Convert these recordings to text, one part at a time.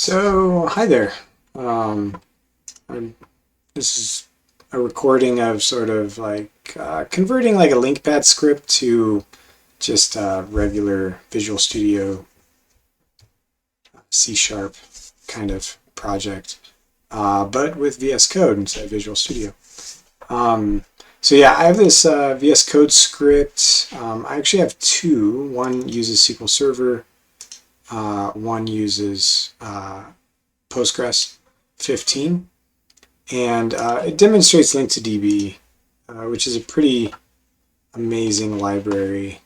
So, hi there. Um, this is a recording of sort of like converting like a LINQPad script to just a regular Visual Studio C# kind of project, but with VS Code instead of Visual Studio. So yeah, I have this VS Code script. I actually have two. One uses SQL Server. One uses Postgres 15, and it demonstrates LINQ2DB, which is a pretty amazing library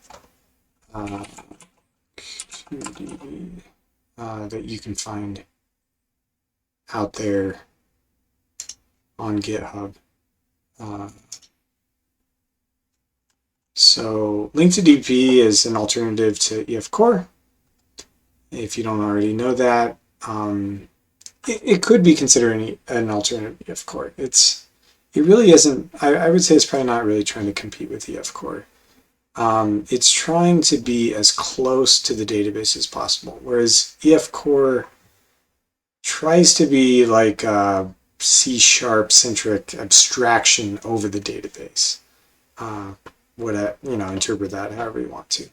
that you can find out there on GitHub. So LINQ2DB is an alternative to EF Core. If you don't already know that, it could be considered an alternative to EF Core. It really isn't. I would say it's probably not really trying to compete with EF Core. It's trying to be as close to the database as possible, whereas EF Core tries to be like a C# centric abstraction over the database. Interpret that however you want to.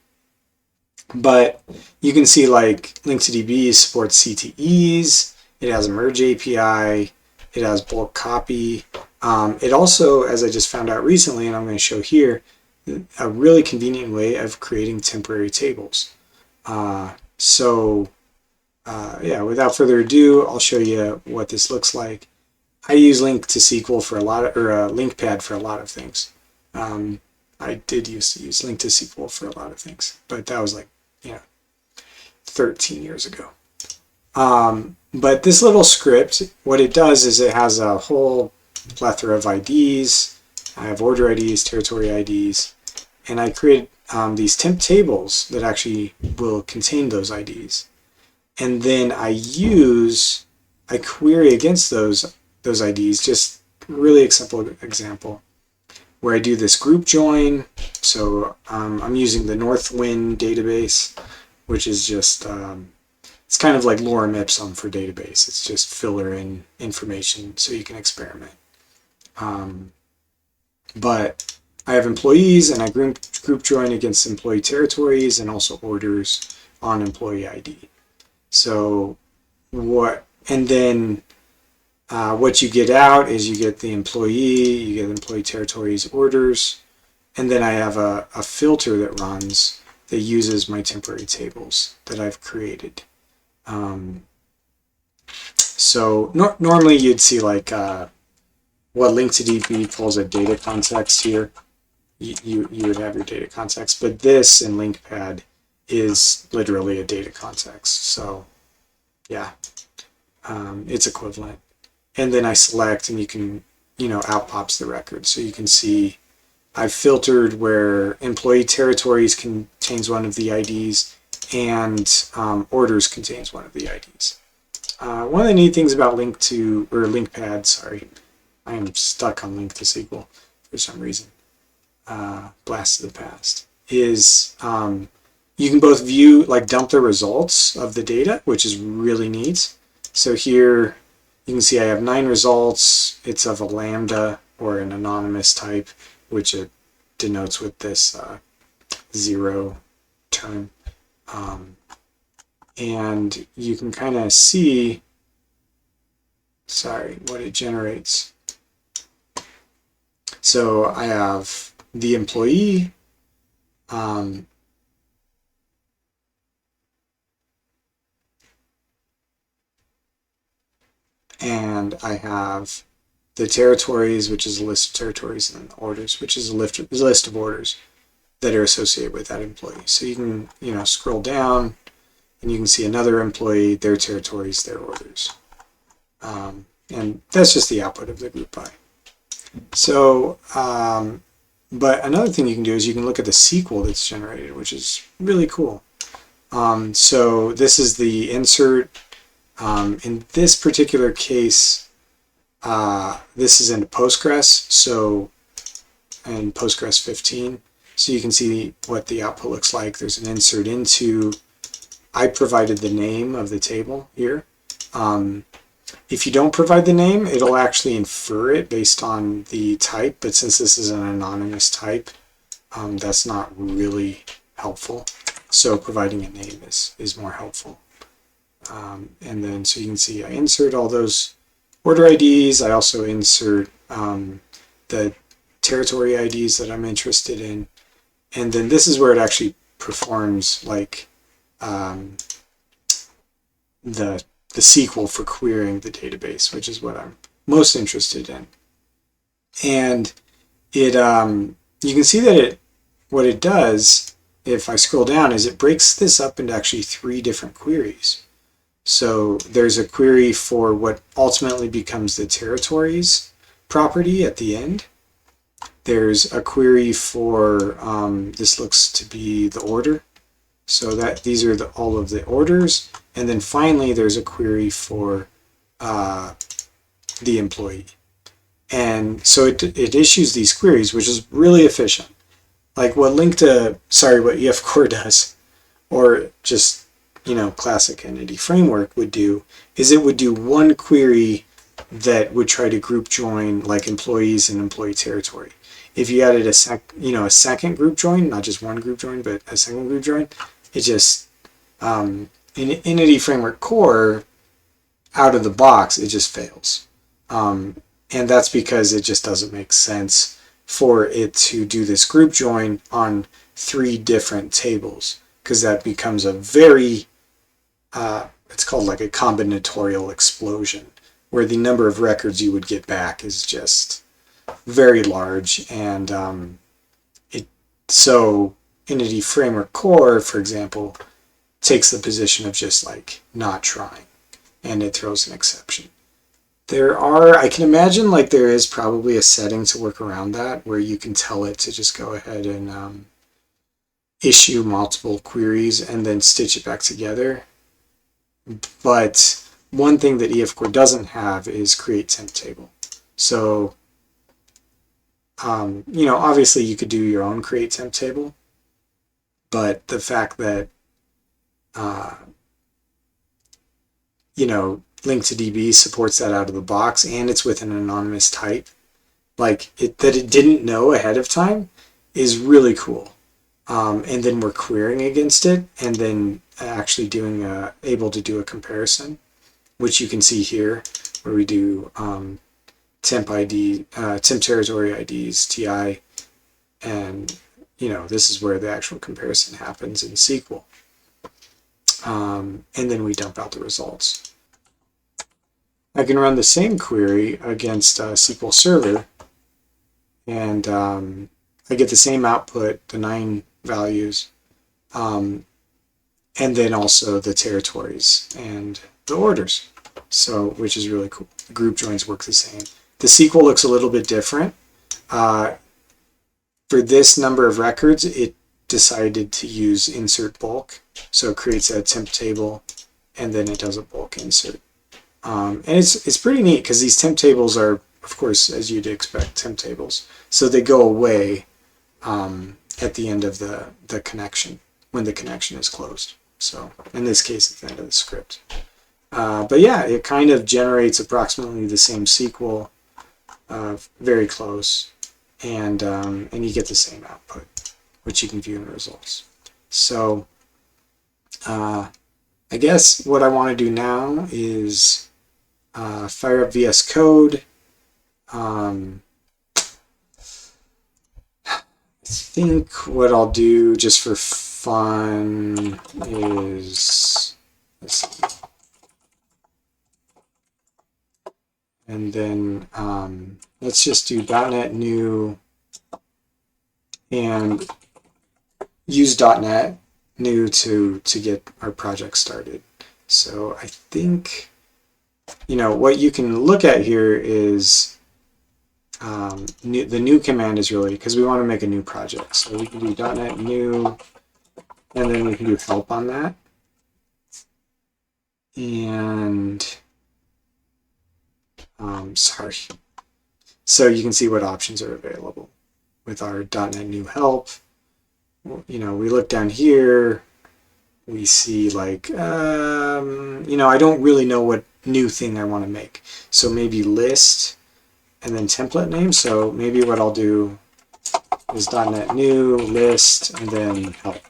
But you can see like LINQ2DB supports CTEs. It has a merge API. It has bulk copy. It also, as I just found out recently, and I'm going to show here, a really convenient way of creating temporary tables. Yeah, without further ado, I'll show you what this looks like. I use LINQ2SQL for a lot of, or LINQPad for a lot of things. I did used to use LINQ2SQL for a lot of things, but that was like, 13 years ago. But this little script, what it does is it has a whole plethora of IDs. I have order IDs, territory IDs, and I create these temp tables that actually will contain those IDs. And then I query against those IDs, just really simple example, where I do this group join. So I'm using the Northwind database, which is just, it's kind of like lorem ipsum for database. It's just filler in information so you can experiment. But I have employees, and I group join against employee territories and also orders on employee ID. So what you get out is you get the employee, you get employee territories, orders, and then I have a filter that runs that uses my temporary tables that I've created. Normally you'd see like what LINQ2DB pulls a DataContext here. You would have your DataContext, but this in LINQPad is literally a DataContext. So yeah, it's equivalent. And then I select, and you can, out pops the record. So you can see I've filtered where employee territories contains one of the IDs, and orders contains one of the IDs. One of the neat things about LINQPad, sorry, I am stuck on LINQ2SQL for some reason. Blast to the past, is you can both view, like dump the results of the data, which is really neat. So here you can see I have 9 results. It's of a lambda or an anonymous type, which it denotes with this 0 term. And you can kind of see, what it generates. So I have the employee, and I have the territories, which is a list of territories, and orders, which is a list of orders that are associated with that employee. So you can, scroll down, and you can see another employee, their territories, their orders. And that's just the output of the group by. So, but another thing you can do is you can look at the SQL that's generated, which is really cool. So this is the insert. In this particular case, this is into Postgres, so in Postgres 15. So you can see what the output looks like. There's an insert into. I provided the name of the table here, If you don't provide the name, it'll actually infer it based on the type, but since this is an anonymous type, that's not really helpful. So providing a name is more helpful. And then so you can see I insert all those order IDs. I also insert the territory IDs that I'm interested in. And then this is where it actually performs like the SQL for querying the database, which is what I'm most interested in. And it you can see that what it does, if I scroll down, is it breaks this up into actually 3 different queries. So there's a query for what ultimately becomes the territories property at the end. There's a query for, this looks to be the order. So that these are all of the orders. And then finally, there's a query for the employee. And so it issues these queries, which is really efficient. Like what what EF Core does, or just, classic entity framework would do, is it would do one query that would try to group join like employees and employee territory. If you added a second group join, not just one group join, but a second group join, it just, in Entity Framework Core, out of the box, it just fails. And that's because it just doesn't make sense for it to do this group join on 3 different tables, because that becomes a very, it's called like a combinatorial explosion, where the number of records you would get back is just very large. And so Entity Framework Core, for example, takes the position of just like not trying, and it throws an exception. I can imagine like there is probably a setting to work around that where you can tell it to just go ahead and issue multiple queries and then stitch it back together. But one thing that EF Core doesn't have is create temp table. So, obviously you could do your own create temp table, but the fact that, LINQ supports that out of the box, and it's with an anonymous type, that it didn't know ahead of time, is really cool. And then we're querying against it, and then actually able to do a comparison, which you can see here, where we do temp territory IDs, TI, and this is where the actual comparison happens in SQL. And then we dump out the results. I can run the same query against SQL Server, and I get the same output, the 9 values, and then also the territories and the orders. So, which is really cool. The group joins work the same. The SQL looks a little bit different. For this number of records, it decided to use insert bulk. So it creates a temp table, and then it does a bulk insert. And it's pretty neat because these temp tables are, of course, as you'd expect, temp tables. So they go away at the end of the connection, when the connection is closed. So in this case, at the end of the script. But yeah, it kind of generates approximately the same SQL, very close, and you get the same output, which you can view in the results. So I guess what I want to do now is fire up VS Code. I think what I'll do just for fun is, let's see. And then let's just do .NET new and use .NET new to get our project started. So I think, what you can look at here is the new command is really, because we want to make a new project. So we can do .NET new, and then we can do help on that. And sorry. So you can see what options are available with our .NET new help. We look down here, we see like, I don't really know what new thing I want to make. So maybe list and then template name. So maybe what I'll do is .NET new list and then help.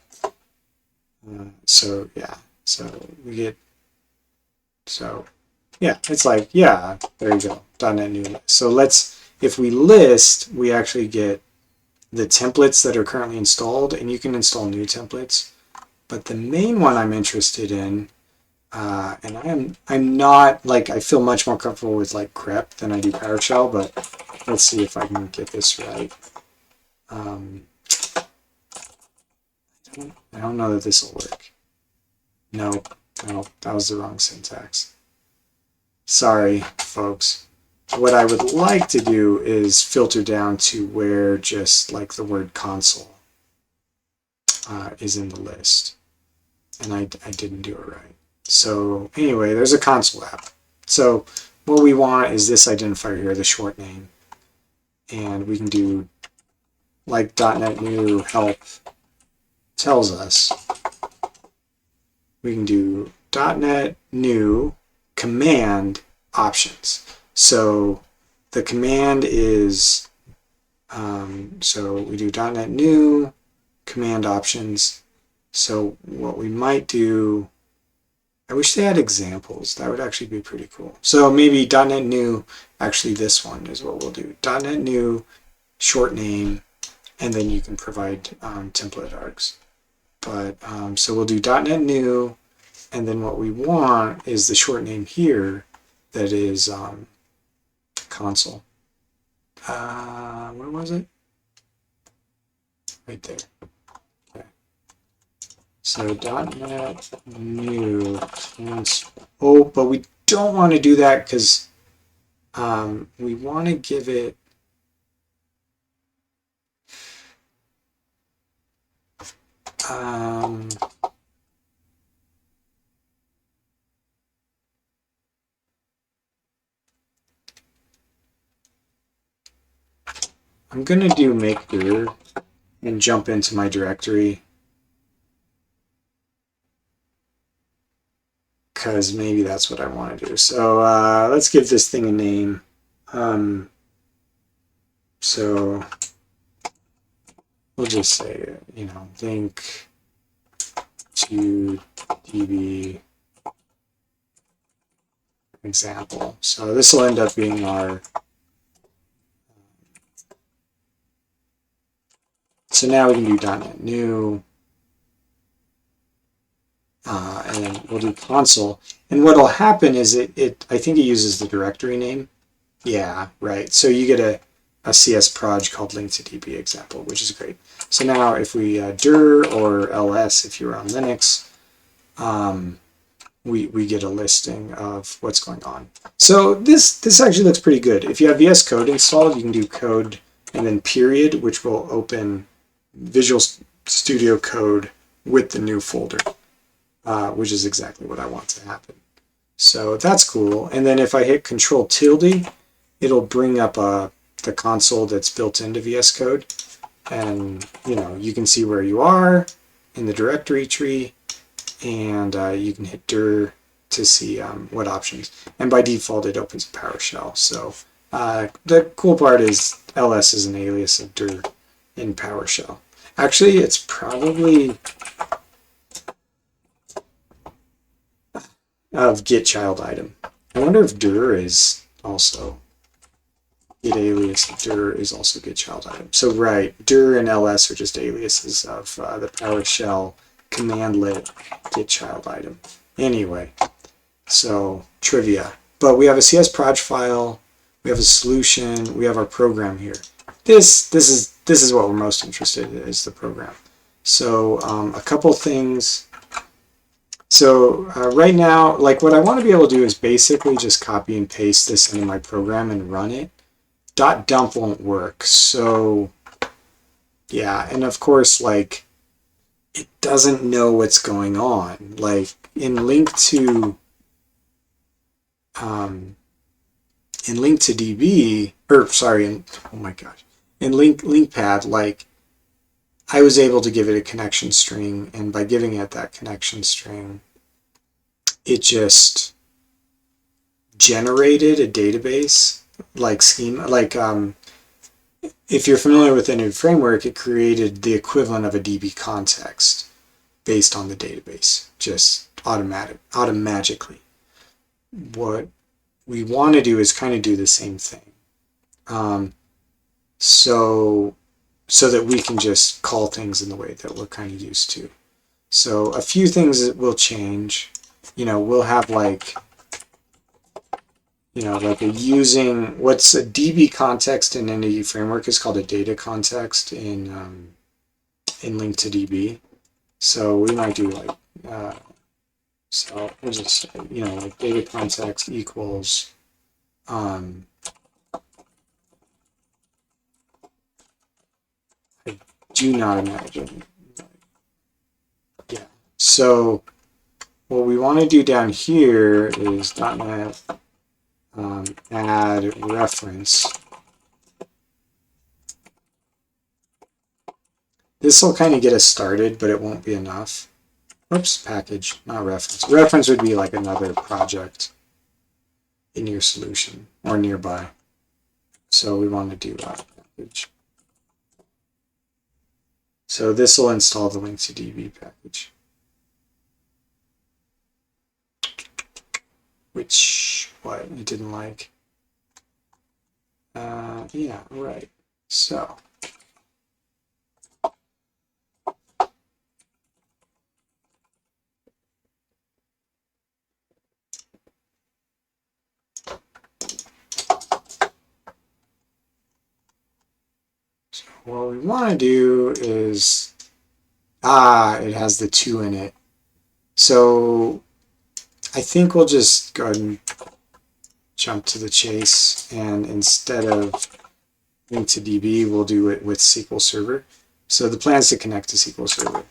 So yeah, so we get, so yeah, it's like, yeah, there you go, .NET new list. So let's, if we list, we actually get the templates that are currently installed, and you can install new templates. But the main one I'm interested in, and I'm not, like, I feel much more comfortable with like grep than I do PowerShell, but let's see if I can get this right. I don't know that this will work. No, that was the wrong syntax. Sorry, folks. What I would like to do is filter down to where just like the word console is in the list. And I didn't do it right. So anyway, there's a console app. So what we want is this identifier here, the short name. And we can do like .NET new help tells us. We can do .NET new command options. So the command is, so we do .NET new command options. So what we might do, I wish they had examples. That would actually be pretty cool. So maybe .NET new, actually this one is what we'll do. .NET new short name, and then you can provide template args. But so we'll do .NET new, and then what we want is the short name here that is console. Where was it? Right there. Okay. So .NET new console. Oh, but we don't want to do that because we want to give it I'm going to do make dir and jump into my directory because maybe that's what I want to do. So let's give this thing a name. So we'll just say, you know, link to DB example. So this will end up being our, so now we can do .NET new, and then we'll do console. And what will happen is I think it uses the directory name. Yeah, right. So you get a CS proj called link to DB example, which is great. So now if we dir or ls, if you're on Linux, we get a listing of what's going on. So this actually looks pretty good. If you have VS Code installed, you can do code and then period, which will open Visual Studio Code with the new folder, which is exactly what I want to happen. So that's cool. And then if I hit Control tilde, it'll bring up the console that's built into VS Code. And you know, you can see where you are in the directory tree, and you can hit dir to see what options. And by default, it opens PowerShell. So the cool part is ls is an alias of dir in PowerShell. Actually, it's probably of get child item. I wonder if dir is also get alias of dir is also get child item. So right, dir and ls are just aliases of the PowerShell commandlet get child item. Anyway, so trivia. But we have a CS proj file, we have a solution, we have our program here. This is what we're most interested in, is the program. So a couple things. So right now, like what I want to be able to do is basically just copy and paste this into my program and run it. .dump won't work. So yeah, and of course, like it doesn't know what's going on. Like in LINQ2DB, or sorry, oh my gosh, in LINQPad, like I was able to give it a connection string, and by giving it that connection string, it just generated a database like schema, like if you're familiar with the new framework, it created the equivalent of a DB context based on the database, just automatically. What we want to do is kind of do the same thing. So that we can just call things in the way that we're kind of used to. So a few things that will change. We'll have like a using what's a DB context in any framework is called a data context in LINQ to DB. So we might do like so we'll just like data context equals I do not imagine. Yeah. So what we want to do down here is .NET add reference. This will kind of get us started, but it won't be enough. Oops, package, not reference. Reference would be like another project in your solution or nearby. So we want to do package. So this will install the LINQ to DB package. Which, what, it didn't like. Yeah, right. So what we want to do is, it has the 2 in it. So I think we'll just go ahead and jump to the chase, and instead of LINQ to DB, we'll do it with SQL Server. So the plan is to connect to SQL Server.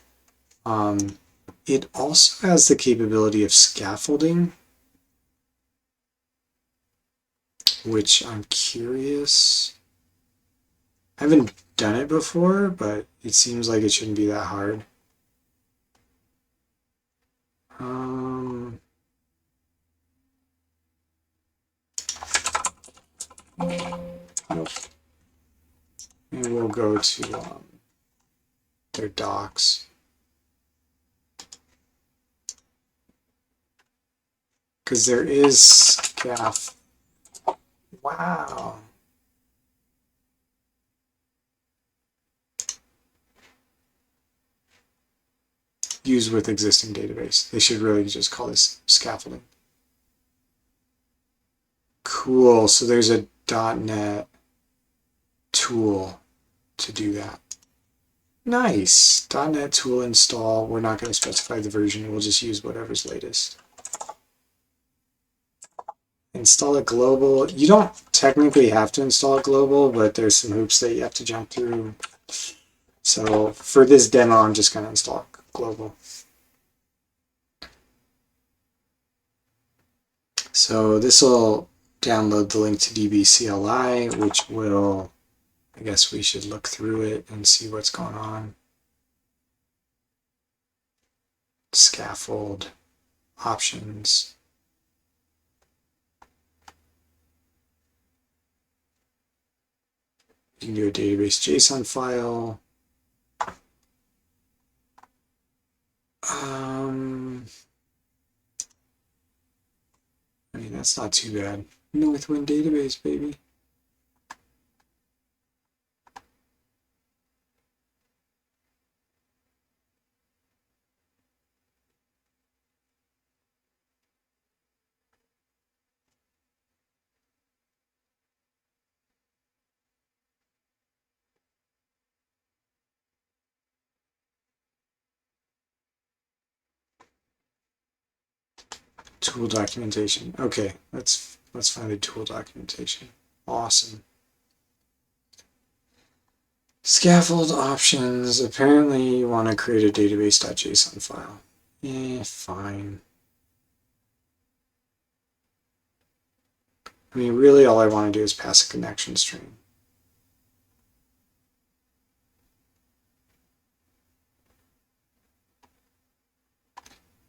It also has the capability of scaffolding, which I'm curious. I haven't done it before, but it seems like it shouldn't be that hard. Nope. And we'll go to their docs. Because there is scaff. Wow. Use with existing database. They should really just call this scaffolding. Cool. So there's a .NET tool to do that. Nice. .NET tool install. We're not going to specify the version. We'll just use whatever's latest. Install it global. You don't technically have to install it global, but there's some hoops that you have to jump through. So for this demo, I'm just going to install global. So this will download the LINQ to DB CLI, which will, I guess we should look through it and see what's going on. Scaffold, options. You can do a database JSON file. I mean, that's not too bad. Northwind database, baby. Tool documentation. Okay, let's find the tool documentation. Awesome. Scaffold options. Apparently you want to create a database.json file. Fine. I mean, really all I want to do is pass a connection string.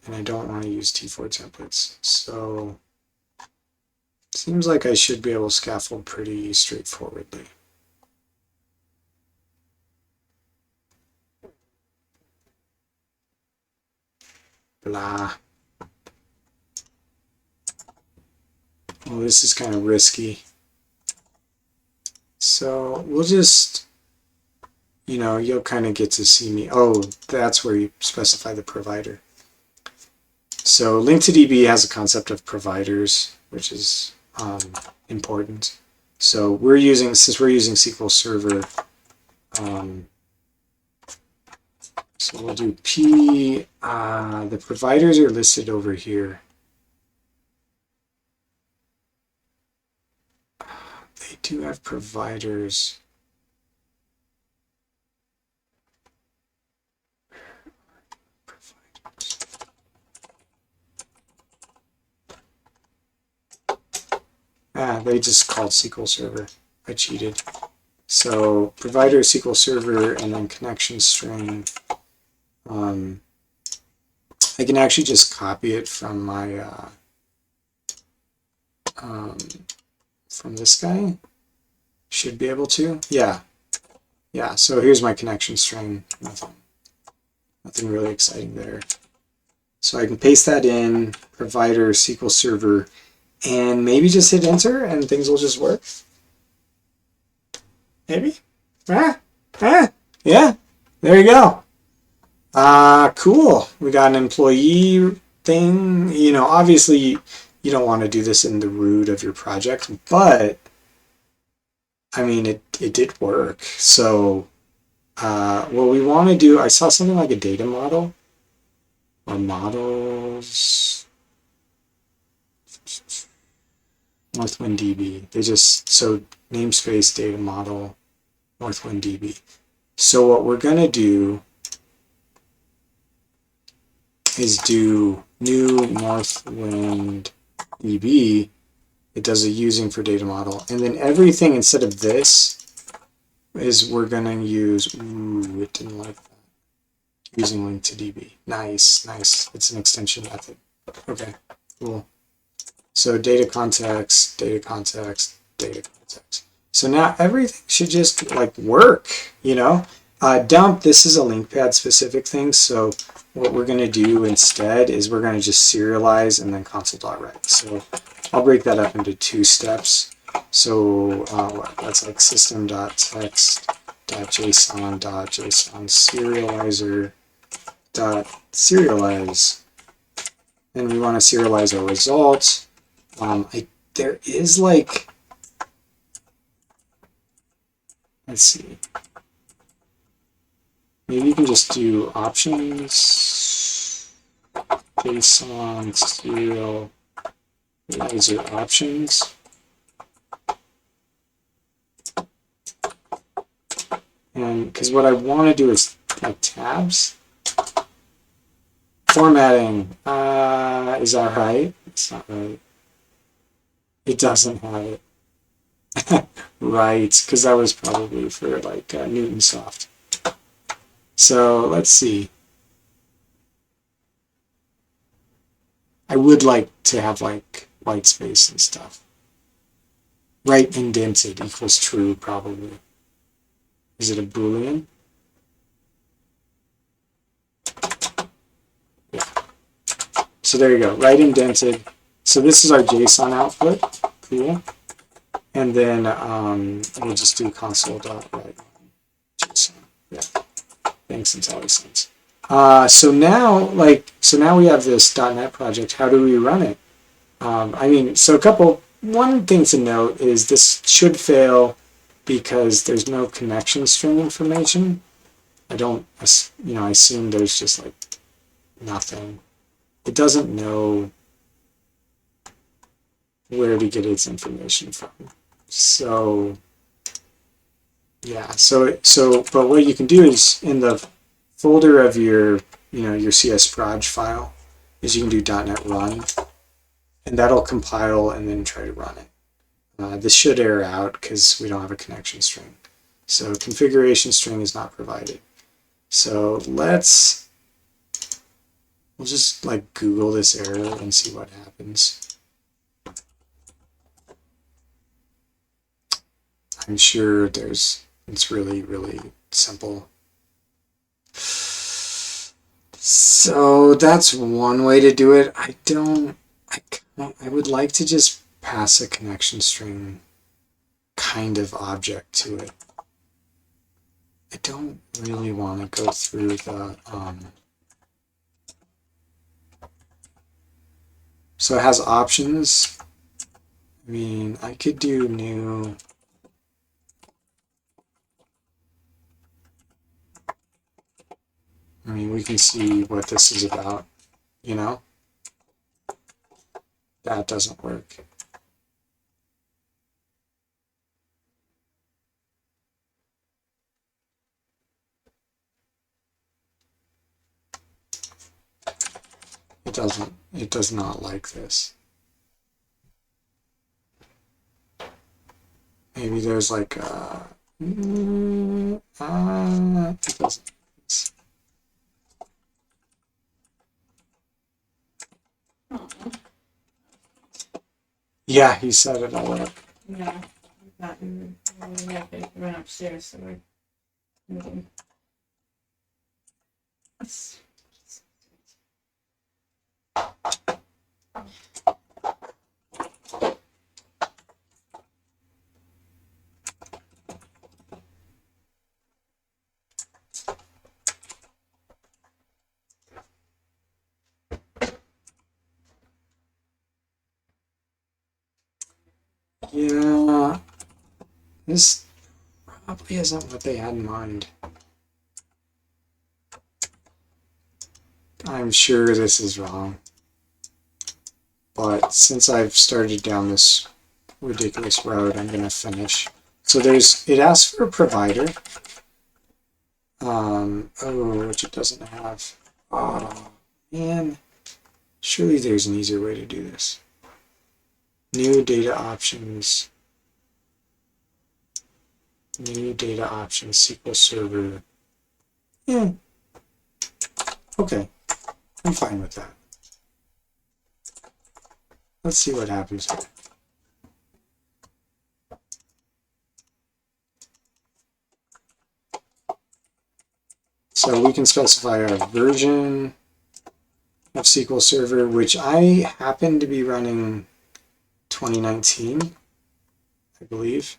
And I don't want to use T4 templates. So Seems like I should be able to scaffold pretty straightforwardly. Blah. Well, this is kind of risky. So we'll just, you'll kind of get to see me. Oh, that's where you specify the provider. So LINQ has a concept of providers, which is important. So since we're using SQL Server, so we'll do P, the providers are listed over here. They do have providers. They just called SQL Server. I cheated. So provider SQL Server and then connection string. I can actually just copy it from my from this guy. Should be able to. Yeah. So here's my connection string. Nothing really exciting there. So I can paste that in provider SQL Server. And maybe just hit enter and things will just work. Maybe? Yeah, there you go. Cool. We got an employee thing. Obviously you don't want to do this in the root of your project, but I mean, it did work. So what we want to do, I saw something like a data model or models. Northwind DB. So namespace data model, Northwind DB. So what we're going to do is do new Northwind DB. It does a using for data model. And then everything instead of this is we're going to use, it didn't like that. Using LINQ to DB. Nice. It's an extension method. Okay, cool. So DataContext. So now everything should just work, Dump, this is a LINQPad specific thing. So what we're going to do instead is we're going to just serialize and then console.write. So I'll break that up into 2 steps. So that's like system.text.json.json serializer.serialize. And we want to serialize our result. There is let's see. Maybe you can just do options, JSON, serializer options. And because what I want to do is tabs. Formatting, is that right? It's not right. It doesn't have it. Right, because that was probably for Newtonsoft. So let's see. I would like to have white space and stuff. Right indented equals true, probably. Is it a Boolean? Yeah. So there you go, right indented. So this is our JSON output. Cool. And then we'll just do console.write JSON. Yeah. Thanks, IntelliSense. So now we have this .NET project. How do we run it? One thing to note is this should fail because there's no connection string information. I assume there's just nothing. It doesn't know where to get its information from. So yeah, but what you can do is in the folder of your CS proj file is you can do .NET run, and that'll compile and then try to run it. This should error out because we don't have a connection string. So configuration string is not provided. So we'll just Google this error and see what happens. I'm sure it's really, really simple. So that's one way to do it. I would like to just pass a connection string kind of object to it. I don't really want to go through the, so it has options. I mean, I could do new. I mean, we can see what this is about, you know? That doesn't work. It does not like this. Maybe there's like it doesn't. Yeah, he set it all up. Yeah, not in, we have to run upstairs, so we're moving. Yeah, this probably isn't what they had in mind. I'm sure this is wrong. But since I've started down this ridiculous road, I'm going to finish. So it asks for a provider. Which it doesn't have. Oh, man. Surely there's an easier way to do this. New data options. New data options, SQL Server. Yeah. Okay. I'm fine with that. Let's see what happens here. So we can specify our version of SQL Server, which I happen to be running 2019, I believe.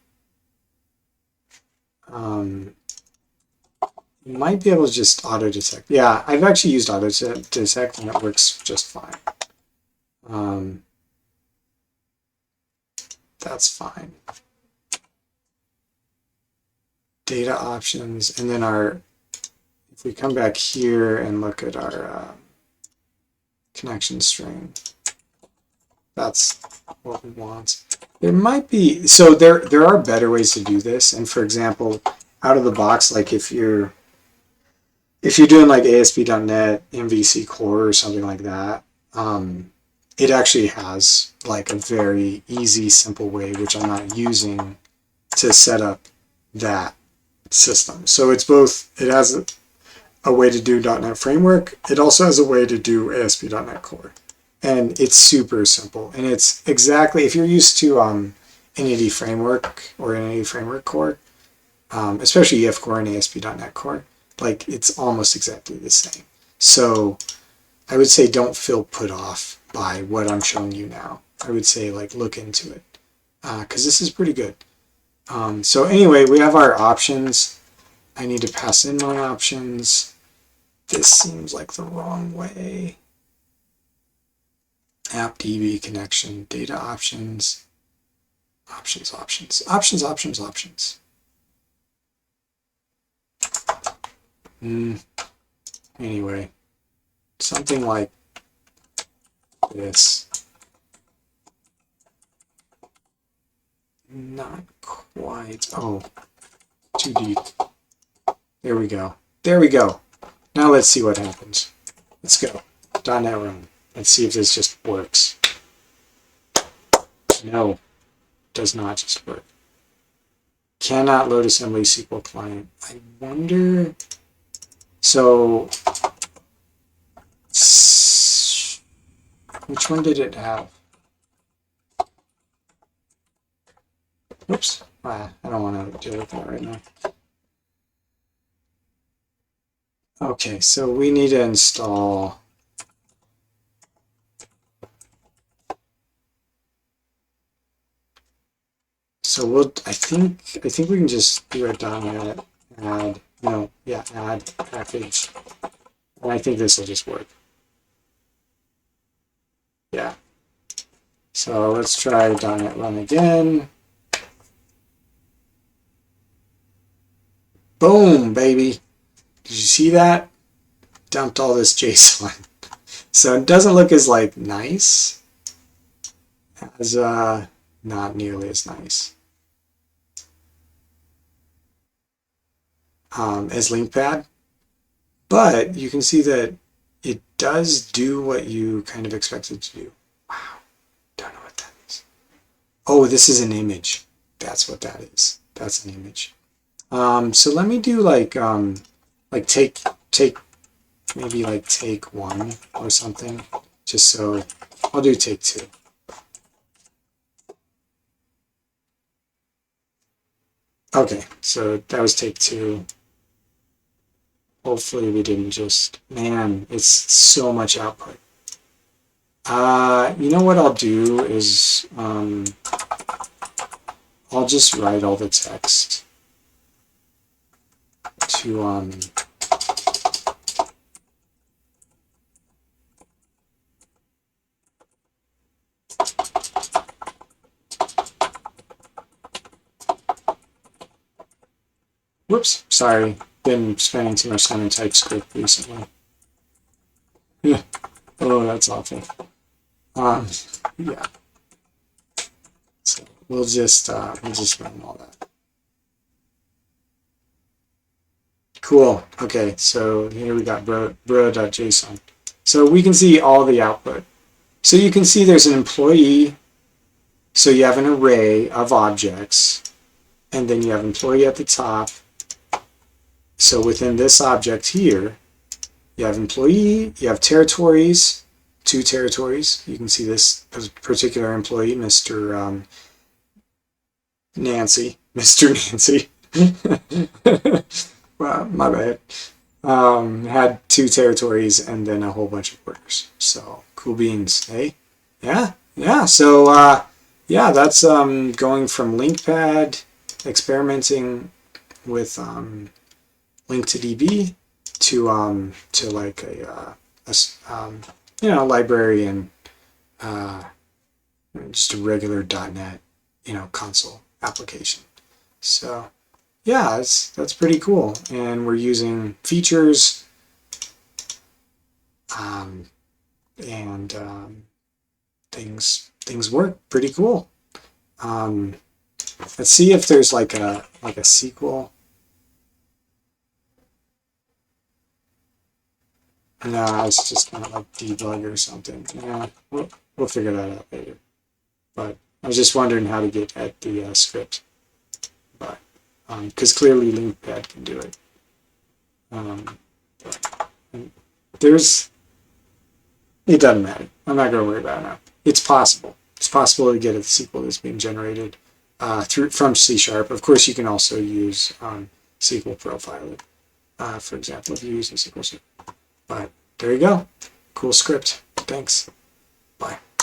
You might be able to just auto detect. Yeah, I've actually used auto detect and it works just fine. That's fine. Data options, and then if we come back here and look at our connection string, that's what we want. There might be, so there are better ways to do this. And for example, out of the box, like if you're doing like ASP.NET MVC Core or something like that, it actually has like a very easy, simple way, which I'm not using, to set up that system. So it's both, it has a way to do .NET Framework. It also has a way to do ASP.NET Core. And it's super simple. And it's exactly, if you're used to Entity Framework or Entity Framework Core, especially EF Core and ASP.NET Core, like it's almost exactly the same. So I would say don't feel put off by what I'm showing you now. I would say like look into it because this is pretty good. So anyway, we have our options. I need to pass in my options. This seems like the wrong way. AppDB connection, data options, options. Anyway, something like this. Not quite. Oh, too deep. There we go. There we go. Now let's see what happens. Let's go. .NET Run. Let's see if this just works. No, it does not just work. Cannot load assembly SQL client. I wonder. So, which one did it have? Oops. I don't want to deal with that right now. Okay, so we need to install. So I think we can just do a .NET add, no, yeah, add package. And I think this will just work. Yeah. So let's try .NET run again. Boom, baby. Did you see that? Dumped all this JSON. So it doesn't look as like nice as not nearly as nice as LINQPad, but you can see that it does do what you kind of expect it to do. Wow, don't know what that is. Oh, this is an image. That's what that is. That's an image. So let me do like take maybe like take one or something, just so I'll do take two. Okay, so that was take two. Hopefully we didn't just, man, it's so much output. You know what I'll do is I'll just write all the text to whoops, sorry, been spending too much time in TypeScript recently. Yeah. Oh, that's awful. Yeah. So we'll just run all that. Cool. Okay, so here we got bro.json. So we can see all the output. So you can see there's an employee. So you have an array of objects, and then you have employee at the top. So within this object here, you have employee, you have territories, 2 territories. You can see this particular employee, Mr. Nancy. Well, my bad. Had 2 territories and then a whole bunch of workers. So cool beans, hey? Yeah. So yeah, that's going from LINQPad, experimenting with LINQ to DB to like a library and just a regular .NET console application. So yeah, that's pretty cool, and we're using features and things work pretty cool. Let's see if there's like a SQL. No, it's just kind of like debug or something. Yeah, we'll figure that out later. But I was just wondering how to get at the script, but because clearly LINQPad can do it. It doesn't matter. I'm not going to worry about it now. It's possible. It's possible to get a SQL that's being generated from C#. Of course, you can also use SQL Profiler, for example, if you're using SQL Server. But there you go. Cool script. Thanks. Bye.